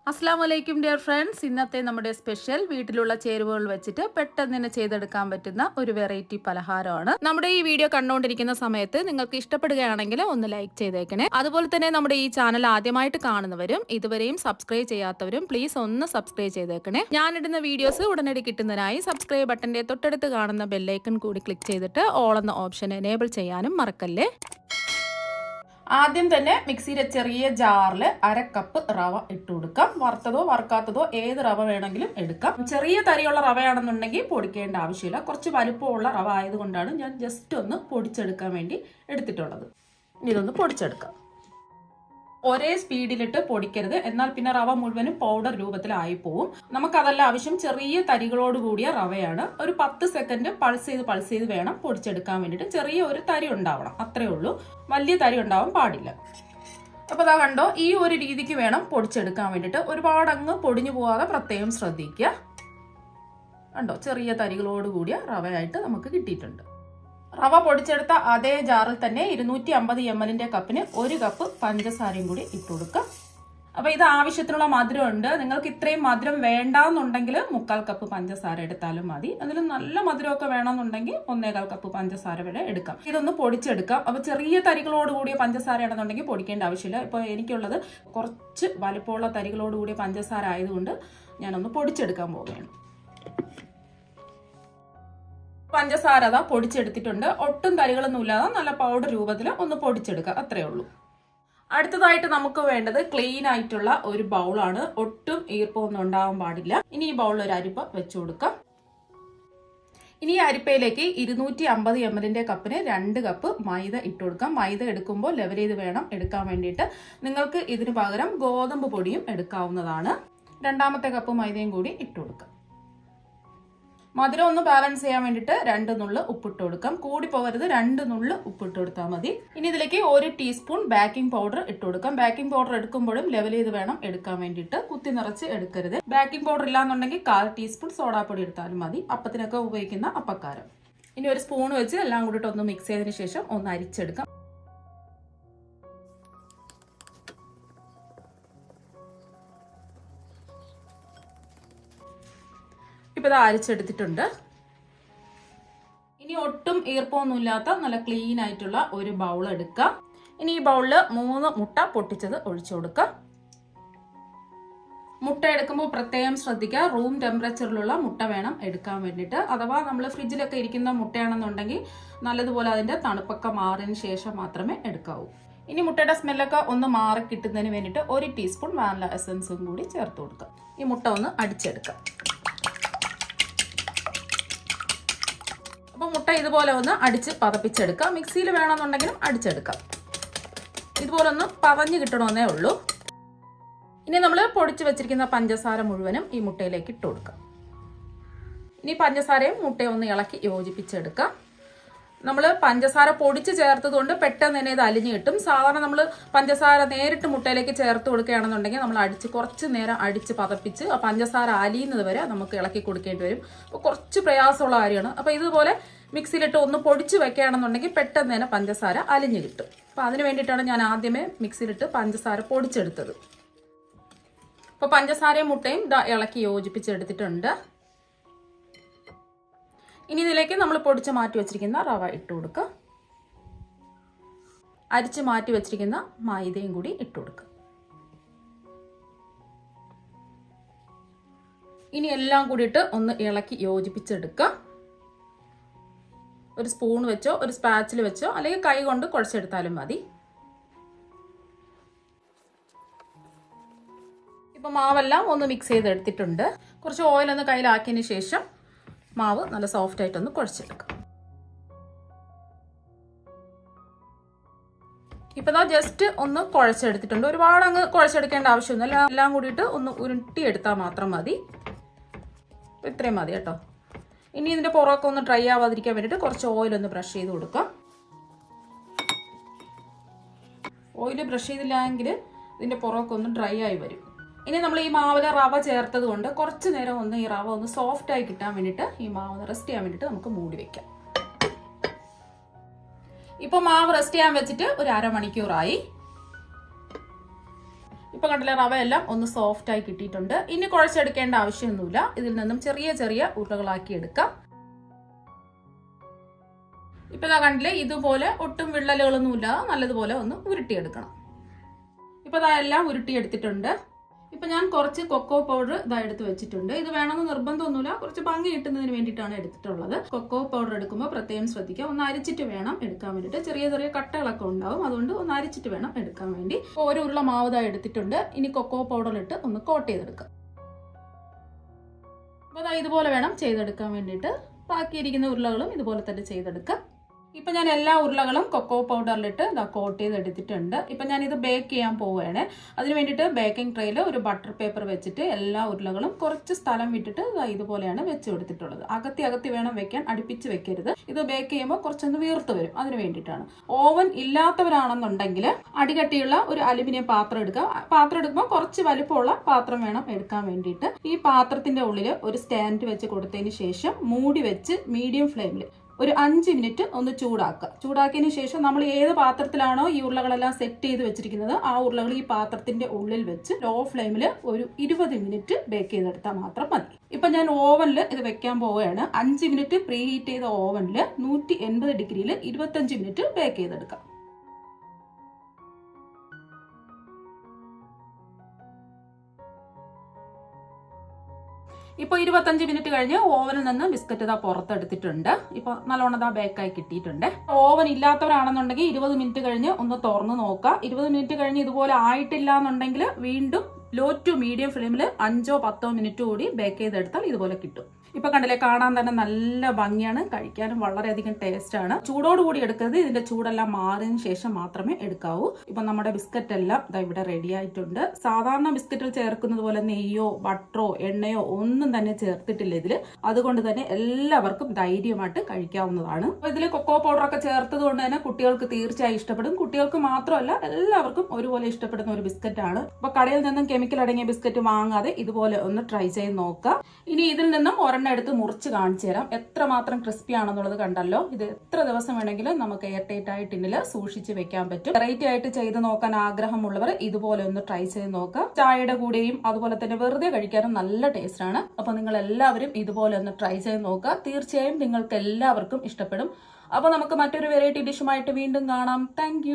അസ്സലാമലൈക്കും dear friends. ഇന്നത്തെ നമ്മുടെ സ്പെഷ്യൽ വീട്ടിലുള്ള ചേരുവകൾ വെച്ചിട്ട് പെട്ടെന്ന് തന്നെ ചെയ്തെടുക്കാൻ പറ്റുന്ന ഒരു വെറൈറ്റി പലഹാരമാണ്. നമ്മുടെ ഈ വീഡിയോ കണ്ടുകൊണ്ടിരിക്കുന്ന സമയത്ത് നിങ്ങൾക്ക് ഇഷ്ടപ്പെടുകയാണെങ്കിൽ ഒന്ന് ലൈക്ക് ചെയ്തേക്കണേ. അതുപോലെ തന്നെ നമ്മുടെ ഈ ചാനൽ ആദ്യമായിട്ട് കാണുന്നവരും ഇതുവരെയും സബ്സ്ക്രൈബ് ചെയ്യാത്തവരും പ്ലീസ് ഒന്ന് സബ്സ്ക്രൈബ് ചെയ്തേക്കണേ. ഞാനിടുന്ന വീഡിയോസ് ഉടനടി കിട്ടുന്നതിനായി സബ്സ്ക്രൈബ് ബട്ടന്റെ തൊട്ടടുത്ത് കാണുന്ന ബെല്ലൈക്കൺ കൂടി ക്ലിക്ക് ചെയ്തിട്ട് ഓൾ എന്ന ഓപ്ഷൻ എനേബിൾ ചെയ്യാനും മറക്കല്ലേ. ആദ്യം തന്നെ മിക്സിയിലെ ചെറിയ ജാറിൽ 1/2 കപ്പ് റവ ഇട്ട് കൊടുക്കാം. വറുത്തതോ വറുക്കാത്തതോ ഏത് റവ വേണമെങ്കിലും എടുക്കാം. ചെറിയ തരിയുള്ള റവയാണെന്നുണ്ടെങ്കിൽ പൊടിക്കേണ്ട ആവശ്യമില്ല. കുറച്ച് വലുപ്പമുള്ള റവ ആയതുകൊണ്ടാണ് ഞാൻ ജസ്റ്റ് ഒന്ന് പൊടിച്ചെടുക്കാൻ വേണ്ടി എടുത്തിട്ടുള്ളത്. ഇതൊന്ന് പൊടിച്ചെടുക്കാം. ഒരേ സ്പീഡിലിട്ട് പൊടിക്കരുത്, എന്നാൽ പിന്നെ റവ മുഴുവനും പൗഡർ രൂപത്തിലായി പോവും. നമുക്കതല്ല ആവശ്യം ചെറിയ തരികളോട് കൂടിയ റവയാണ്. ഒരു 10 സെക്കൻഡ് പൾസ് ചെയ്ത് വേണം പൊടിച്ചെടുക്കാൻ വേണ്ടിയിട്ട്. ചെറിയ ഒരു തരി ഉണ്ടാവണം, അത്രേ ഉള്ളൂ. വലിയ തരി ഉണ്ടാവാൻ പാടില്ല. അപ്പോൾ അതാ കണ്ടോ, ഈ ഒരു രീതിക്ക് വേണം പൊടിച്ചെടുക്കാൻ വേണ്ടിയിട്ട്. ഒരുപാട് അങ്ങ് പൊടിഞ്ഞു പോവാതെ പ്രത്യേകം ശ്രദ്ധിക്കുക. കണ്ടോ, ചെറിയ തരികളോട് കൂടിയ റവയായിട്ട് നമുക്ക് കിട്ടിയിട്ടുണ്ട്. റവ പൊടിച്ചെടുത്ത അതേ ജാറിൽ തന്നെ 250 ml കപ്പിന് 1 കപ്പ് പഞ്ചസാരയും കൂടി ഇട്ട് കൊടുക്കാം. അപ്പൊ ഇത് ആവശ്യത്തിനുള്ള മധുരം ഉണ്ട്. നിങ്ങൾക്ക് ഇത്രയും മധുരം വേണ്ടാന്നുണ്ടെങ്കിൽ 1/4 കപ്പ് പഞ്ചസാര എടുത്താലും മതി. അതിൽ നല്ല മധുരമൊക്കെ വേണമെന്നുണ്ടെങ്കിൽ 1/4 കപ്പ് പഞ്ചസാര വരെ എടുക്കാം. ഇതൊന്ന് പൊടിച്ചെടുക്കാം. അപ്പൊ ചെറിയ തരികളോട് കൂടിയ പഞ്ചസാര ആണെന്നുണ്ടെങ്കിൽ പൊടിക്കേണ്ട ആവശ്യമില്ല. ഇപ്പൊ എനിക്കുള്ളത് കുറച്ച് വലിപ്പമുള്ള തരികളോട് കൂടിയ പഞ്ചസാര ആയതുകൊണ്ട് ഞാനൊന്ന് പൊടിച്ചെടുക്കാൻ പോവുകയാണ്. പഞ്ചസാര അതാ പൊടിച്ചെടുത്തിട്ടുണ്ട്. ഒട്ടും തരികളൊന്നും ഇല്ലാതെ നല്ല പൗഡർ രൂപത്തിൽ ഒന്ന് പൊടിച്ചെടുക്കുക, അത്രേ ഉള്ളൂ. അടുത്തതായിട്ട് നമുക്ക് വേണ്ടത് ക്ലീൻ ആയിട്ടുള്ള ഒരു ബൗളാണ്. ഒട്ടും ഈർപ്പമൊന്നും ഉണ്ടാവാൻ പാടില്ല. ഇനി ഈ ബൗളിൽ ഒരു അരിപ്പ വെച്ചു കൊടുക്കാം. ഇനി ഈ അരിപ്പയിലേക്ക് 250 ml കപ്പിന് 2 കപ്പ് മൈദ ഇട്ട് കൊടുക്കാം. മൈദ എടുക്കുമ്പോൾ ലെവൽ ചെയ്ത് വേണം എടുക്കാൻ വേണ്ടിയിട്ട്. നിങ്ങൾക്ക് ഇതിന് പകരം ഗോതമ്പ് പൊടിയും എടുക്കാവുന്നതാണ്. 2ാമത്തെ കപ്പ് മൈദയും കൂടി ഇട്ട് കൊടുക്കാം. മധുരം ഒന്ന് ബാലൻസ് ചെയ്യാൻ വേണ്ടിയിട്ട് 2 നുള്ള് ഉപ്പിട്ട് കൊടുക്കാം. കൂടി പോകരുത്, 2 നുള്ള് ഉപ്പിട്ട് കൊടുത്താൽ മതി. ഇനി ഇതിലേക്ക് 1 ടീസ്പൂൺ ബേക്കിംഗ് പൗഡർ ഇട്ട് കൊടുക്കാം. ബേക്കിംഗ് പൗഡർ എടുക്കുമ്പോഴും ലെവൽ ചെയ്ത് വേണം എടുക്കാൻ വേണ്ടിയിട്ട്. കുത്തി നിറച്ച് എടുക്കരുത്. ബേക്കിംഗ് പൗഡർ ഇല്ലാന്നുണ്ടെങ്കിൽ 1/4 ടീസ്പൂൺ സോഡാപ്പൊടി എടുത്താലും മതി. അപ്പത്തിനൊക്കെ ഉപയോഗിക്കുന്ന അപ്പക്കാരം. ഇനി ഒരു സ്പൂൺ വെച്ച് എല്ലാം കൂടിയിട്ട് ഒന്ന് മിക്സ് ചെയ്തതിന് ശേഷം ഒന്ന് അരിച്ചെടുക്കാം. ഇപ്പൊ ഇത് അരിച്ചെടുത്തിട്ടുണ്ട്. ഇനി ഒട്ടും ഈർപ്പമൊന്നുമില്ലാത്ത നല്ല ക്ലീൻ ആയിട്ടുള്ള ഒരു ബൗൾ എടുക്കുക. ഇനി ഈ ബൗളിൽ 3 മുട്ട പൊട്ടിച്ചത് ഒഴിച്ചു കൊടുക്കുക. മുട്ട എടുക്കുമ്പോൾ പ്രത്യേകം ശ്രദ്ധിക്കുക, റൂം ടെമ്പറേച്ചറിലുള്ള മുട്ട വേണം എടുക്കാൻ വേണ്ടിയിട്ട്. അഥവാ നമ്മൾ ഫ്രിഡ്ജിലൊക്കെ ഇരിക്കുന്ന മുട്ടയാണെന്നുണ്ടെങ്കിൽ നല്ലതുപോലെ അതിന്റെ തണുപ്പൊക്കെ മാറിയതിന് ശേഷം മാത്രമേ എടുക്കാവൂ. ഇനി മുട്ടയുടെ സ്മെല്ലൊക്കെ ഒന്ന് മാറി കിട്ടുന്നതിന് വേണ്ടിയിട്ട് 1 ടീസ്പൂൺ വാനില എസൻസും കൂടി ചേർത്ത് കൊടുക്കുക. ഈ മുട്ട ഒന്ന് അടിച്ചെടുക്കാം. അപ്പോൾ മുട്ട ഇതുപോലെ ഒന്ന് അടിച്ച് പതപ്പിച്ചെടുക്കാം. മിക്സിയിൽ വേണമെന്നുണ്ടെങ്കിലും അടിച്ചെടുക്കാം. ഇതുപോലെ ഒന്ന് പതഞ്ഞ് കിട്ടണമെന്നേ ഉള്ളൂ. ഇനി നമ്മൾ പൊടിച്ച് വെച്ചിരിക്കുന്ന പഞ്ചസാര മുഴുവനും ഈ മുട്ടയിലേക്ക് ഇട്ട് കൊടുക്കാം. ഇനി പഞ്ചസാരയും മുട്ടയും ഒന്ന് ഇളക്കി യോജിപ്പിച്ചെടുക്കാം. നമ്മൾ പഞ്ചസാര പൊടിച്ച് ചേർത്തതുകൊണ്ട് പെട്ടെന്ന് തന്നെ ഇത് അലിഞ്ഞ് കിട്ടും. സാധാരണ നമ്മൾ പഞ്ചസാര നേരിട്ട് മുട്ടയിലേക്ക് ചേർത്ത് കൊടുക്കുകയാണെന്നുണ്ടെങ്കിൽ നമ്മൾ കുറച്ച് നേരം അടിച്ച് പതപ്പിച്ച് ആ പഞ്ചസാര അലിയുന്നത് വരെ നമുക്ക് ഇളക്കി കൊടുക്കേണ്ടി വരും. അപ്പോൾ കുറച്ച് പ്രയാസമുള്ള കാര്യമാണ്. അപ്പോൾ ഇതുപോലെ മിക്സിയിലിട്ട് ഒന്ന് പൊടിച്ച് വെക്കുകയാണെന്നുണ്ടെങ്കിൽ പെട്ടെന്ന് തന്നെ പഞ്ചസാര അലിഞ്ഞ് കിട്ടും. അപ്പോൾ അതിന് വേണ്ടിയിട്ടാണ് ഞാൻ ആദ്യമേ മിക്സിയിലിട്ട് പഞ്ചസാര പൊടിച്ചെടുത്തത്. അപ്പോൾ പഞ്ചസാരയും മുട്ടയും ഇളക്കി യോജിപ്പിച്ചെടുത്തിട്ടുണ്ട്. ഇനി ഇതിലേക്ക് നമ്മൾ പൊടിച്ച് മാറ്റി വെച്ചിരിക്കുന്ന റവ ഇട്ട് കൊടുക്കുക. അരിച്ച് മാറ്റി വെച്ചിരിക്കുന്ന മൈദയും കൂടി ഇട്ട് കൊടുക്കുക. ഇനി എല്ലാം കൂടിയിട്ട് ഒന്ന് ഇളക്കി യോജിപ്പിച്ചെടുക്കുക. ഒരു സ്പൂൺ വെച്ചോ ഒരു സ്പാച്ചിൽ വെച്ചോ അല്ലെങ്കിൽ കൈ കൊണ്ട് കുഴച്ചെടുത്താലും മതി. ഇപ്പൊ മാവെല്ലാം ഒന്ന് മിക്സ് ചെയ്തെടുത്തിട്ടുണ്ട്. കുറച്ച് ഓയിൽ ഒന്ന് കയ്യിലാക്കിയതിന് ശേഷം മാവ് നല്ല സോഫ്റ്റ് ആയിട്ടൊന്ന് കുഴച്ചെടുക്കാം. ഇപ്പൊ ജസ്റ്റ് ഒന്ന് കുഴച്ചെടുത്തിട്ടുണ്ട്. ഒരുപാട് അങ്ങ് കുഴച്ചെടുക്കേണ്ട ആവശ്യമൊന്നുമില്ല. എല്ലാം കൂടിയിട്ട് ഒന്ന് ഉരുട്ടിയെടുത്താൽ മാത്രം മതി. ഇത്രയും മതി കേട്ടോ. ഇനി ഇതിന്റെ പുറമൊക്കെ ഒന്ന് ഡ്രൈ ആവാതിരിക്കാൻ വേണ്ടിയിട്ട് കുറച്ച് ഓയിൽ ഒന്ന് ബ്രഷ് ചെയ്ത് കൊടുക്കാം. ഓയിൽ ബ്രഷ് ചെയ്തില്ലെങ്കിൽ ഇതിന്റെ പുറമൊക്കെ ഒന്ന് ഡ്രൈ ആയി വരും. ഇനി നമ്മൾ ഈ മാവിൽ റവ ചേർത്തത് കൊണ്ട് കുറച്ച് നേരം ഒന്ന് ഈ റവ ഒന്ന് സോഫ്റ്റ് ആയി കിട്ടാൻ വേണ്ടിയിട്ട് ഈ മാവ് റെസ്റ്റ് ചെയ്യാൻ വേണ്ടിയിട്ട് നമുക്ക് മൂടി വെക്കാം. ഇപ്പൊ മാവ് റെസ്റ്റ് ചെയ്യാൻ വെച്ചിട്ട് ഒരു 1/2 മണിക്കൂറായി. ഇപ്പൊ കണ്ടില്ലേ, റവ എല്ലാം ഒന്ന് സോഫ്റ്റ് ആയി കിട്ടിയിട്ടുണ്ട്. ഇനി കുഴച്ചെടുക്കേണ്ട ആവശ്യമൊന്നുമില്ല. ഇതിൽ നിന്നും ചെറിയ ചെറിയ ഉരുളകളാക്കി എടുക്കാം. ഇപ്പൊ കണ്ടില്ലേ, ഇതുപോലെ ഒട്ടും വിള്ളലുകളൊന്നും ഇല്ലാതെ നല്ലതുപോലെ ഒന്ന് ഉരുട്ടിയെടുക്കണം. ഇപ്പൊ എല്ലാം ഉരുട്ടിയെടുത്തിട്ടുണ്ട്. ഇപ്പൊ ഞാൻ കുറച്ച് കൊക്കോ പൗഡർ എടുത്ത് വെച്ചിട്ടുണ്ട്. ഇത് വേണമെന്ന് നിർബന്ധമൊന്നുമില്ല, കുറച്ച് ഭംഗി കിട്ടുന്നതിന് വേണ്ടിയിട്ടാണ് എടുത്തിട്ടുള്ളത്. കൊക്കോ പൗഡർ എടുക്കുമ്പോൾ പ്രത്യേകം ശ്രദ്ധിക്കുക, ഒന്ന് അരിച്ചിട്ട് വേണം എടുക്കാൻ വേണ്ടിയിട്ട്. ചെറിയ ചെറിയ കട്ടകളൊക്കെ ഉണ്ടാവും, അതുകൊണ്ട് ഒന്ന് അരിച്ചിട്ട് വേണം എടുക്കാൻ വേണ്ടി. ഒരു ഉരുള മാവ് എടുത്തിട്ടുണ്ട്. ഇനി കൊക്കോ പൗഡർ ഇട്ട് ഒന്ന് കോട്ട് ചെയ്തെടുക്കാം. അപ്പൊ ഇതുപോലെ വേണം ചെയ്തെടുക്കാൻ വേണ്ടിയിട്ട്. ബാക്കിയിരിക്കുന്ന ഉരുളകളും ഇതുപോലെ തന്നെ ചെയ്തെടുക്കാം. ഇപ്പൊ ഞാൻ എല്ലാ ഉരുളകളും കൊക്കോ പൗഡറിലിട്ട് കോട്ട് ചെയ്തെടുത്തിട്ടുണ്ട്. ഇപ്പൊ ഞാൻ ഇത് ബേക്ക് ചെയ്യാൻ പോവുകയാണ്. അതിന് വേണ്ടിയിട്ട് ബേക്കിംഗ് ട്രേയിൽ ഒരു ബട്ടർ പേപ്പർ വെച്ചിട്ട് എല്ലാ ഉരുളകളും കുറച്ച് സ്ഥലം വിട്ടിട്ട് ഇതുപോലെയാണ് വെച്ച് കൊടുത്തിട്ടുള്ളത്. അകത്തി വേണം വെക്കാൻ, അടുപ്പിച്ച് വെക്കരുത്. ഇത് ബേക്ക് ചെയ്യുമ്പോൾ കുറച്ചൊന്ന് വീർത്ത് വരും, അതിന് വേണ്ടിയിട്ടാണ്. ഓവൻ ഇല്ലാത്തവരാണെന്നുണ്ടെങ്കിൽ അടികട്ടിയുള്ള ഒരു അലുമിനിയം പാത്രം എടുക്കുക. പാത്രം എടുക്കുമ്പോൾ കുറച്ച് വലിപ്പമുള്ള പാത്രം വേണം എടുക്കാൻ വേണ്ടിയിട്ട്. ഈ പാത്രത്തിന്റെ ഉള്ളിൽ ഒരു സ്റ്റാൻഡ് വെച്ച് കൊടുത്തതിന് ശേഷം മൂടി വെച്ച് മീഡിയം ഫ്ലെയിമിൽ ഒരു 5 മിനിറ്റ് ഒന്ന് ചൂടാക്കുക. ചൂടാക്കിയതിന് ശേഷം നമ്മൾ ഏത് പാത്രത്തിലാണോ ഈ ഉരുളകളെല്ലാം സെറ്റ് ചെയ്ത് വെച്ചിരിക്കുന്നത്, ആ ഉരുളകൾ ഈ പാത്രത്തിന്റെ ഉള്ളിൽ വെച്ച് ലോ ഫ്ലെയിമിൽ ഒരു 20 മിനിറ്റ് ബേക്ക് ചെയ്തെടുത്താൽ മാത്രം മതി. ഇപ്പൊ ഞാൻ ഓവനിൽ ഇത് വെക്കാൻ പോവുകയാണ്. 5 മിനിറ്റ് പ്രീ ഹീറ്റ് ചെയ്ത ഓവനിൽ 180 ഡിഗ്രിയിൽ 25 മിനിറ്റ് ബേക്ക് ചെയ്തെടുക്കാം. ഇപ്പോൾ 25 മിനിറ്റ് കഴിഞ്ഞ് ഓവനിൽ നിന്ന് ബിസ്ക്കറ്റ് പുറത്തെടുത്തിട്ടുണ്ട്. ഇപ്പോൾ നല്ലോണം ബേക്കായി കിട്ടിയിട്ടുണ്ട്. ഓവൻ ഇല്ലാത്തവരാണെന്നുണ്ടെങ്കിൽ 20 മിനിറ്റ് കഴിഞ്ഞ് ഒന്ന് തുറന്ന് നോക്കുക. 20 മിനിറ്റ് കഴിഞ്ഞ് ഇതുപോലെ ആയിട്ടില്ല എന്നുണ്ടെങ്കിൽ വീണ്ടും ലോ ടു മീഡിയം ഫ്ലെയിമിൽ 5-10 മിനിറ്റ് കൂടി ബേക്ക് ചെയ്തെടുത്താൽ ഇതുപോലെ കിട്ടും. ഇപ്പൊ കണ്ടില്ലേ, കാണാൻ തന്നെ നല്ല ഭംഗിയാണ്, കഴിക്കാനും വളരെയധികം ടേസ്റ്റ് ആണ്. ചൂടോടുകൂടി എടുക്കരുത്, ഇതിന്റെ ചൂടെല്ലാം മാറിയതിനു ശേഷം മാത്രമേ എടുക്കാവൂ. ഇപ്പൊ നമ്മുടെ ബിസ്ക്കറ്റ് എല്ലാം ഇവിടെ റെഡി ആയിട്ടുണ്ട്. സാധാരണ ബിസ്ക്കറ്റിൽ ചേർക്കുന്നത് പോലെ നെയ്യോ ബട്ടറോ എണ്ണയോ ഒന്നും തന്നെ ചേർത്തിട്ടില്ല ഇതിൽ. അതുകൊണ്ട് തന്നെ എല്ലാവർക്കും ധൈര്യമായിട്ട് കഴിക്കാവുന്നതാണ്. ഇതിൽ കൊക്കോ പൗഡർ ഒക്കെ ചേർത്തത് കൊണ്ട് തന്നെ കുട്ടികൾക്ക് തീർച്ചയായും ഇഷ്ടപ്പെടും. കുട്ടികൾക്ക് മാത്രമല്ല, എല്ലാവർക്കും ഒരുപോലെ ഇഷ്ടപ്പെടുന്ന ഒരു ബിസ്ക്കറ്റ് ആണ്. അപ്പൊ കടയിൽ നിന്നും കെമിക്കൽ അടങ്ങിയ ബിസ്ക്കറ്റ് വാങ്ങാതെ ഇതുപോലെ ഒന്ന് ട്രൈ ചെയ്ത് നോക്കാം. ഇനി ഇതിൽ നിന്നും എടുത്ത് മുറിച്ച് കാണിച്ചു തരാം. എത്രമാത്രം ക്രിസ്പി ആണെന്നുള്ളത് കണ്ടല്ലോ. ഇത് എത്ര ദിവസം വേണമെങ്കിലും നമുക്ക് എയർ ടൈറ്റ് ആയിട്ട് ടിന്നിൽ സൂക്ഷിച്ച് വെക്കാൻ പറ്റും. വെറൈറ്റി ആയിട്ട് ചെയ്ത് നോക്കാൻ ആഗ്രഹമുള്ളവർ ഇതുപോലെ ഒന്ന് ട്രൈ ചെയ്ത് നോക്കാം. ചായയുടെ കൂടെയും അതുപോലെ തന്നെ വെറുതെ കഴിക്കാനും നല്ല ടേസ്റ്റ് ആണ്. അപ്പൊ നിങ്ങൾ എല്ലാവരും ഇതുപോലെ ഒന്ന് ട്രൈ ചെയ്ത് നോക്കുക. തീർച്ചയായും നിങ്ങൾക്ക് എല്ലാവർക്കും ഇഷ്ടപ്പെടും. അപ്പൊ നമുക്ക് മറ്റൊരു വെറൈറ്റി ഡിഷുമായിട്ട് വീണ്ടും കാണാം. താങ്ക്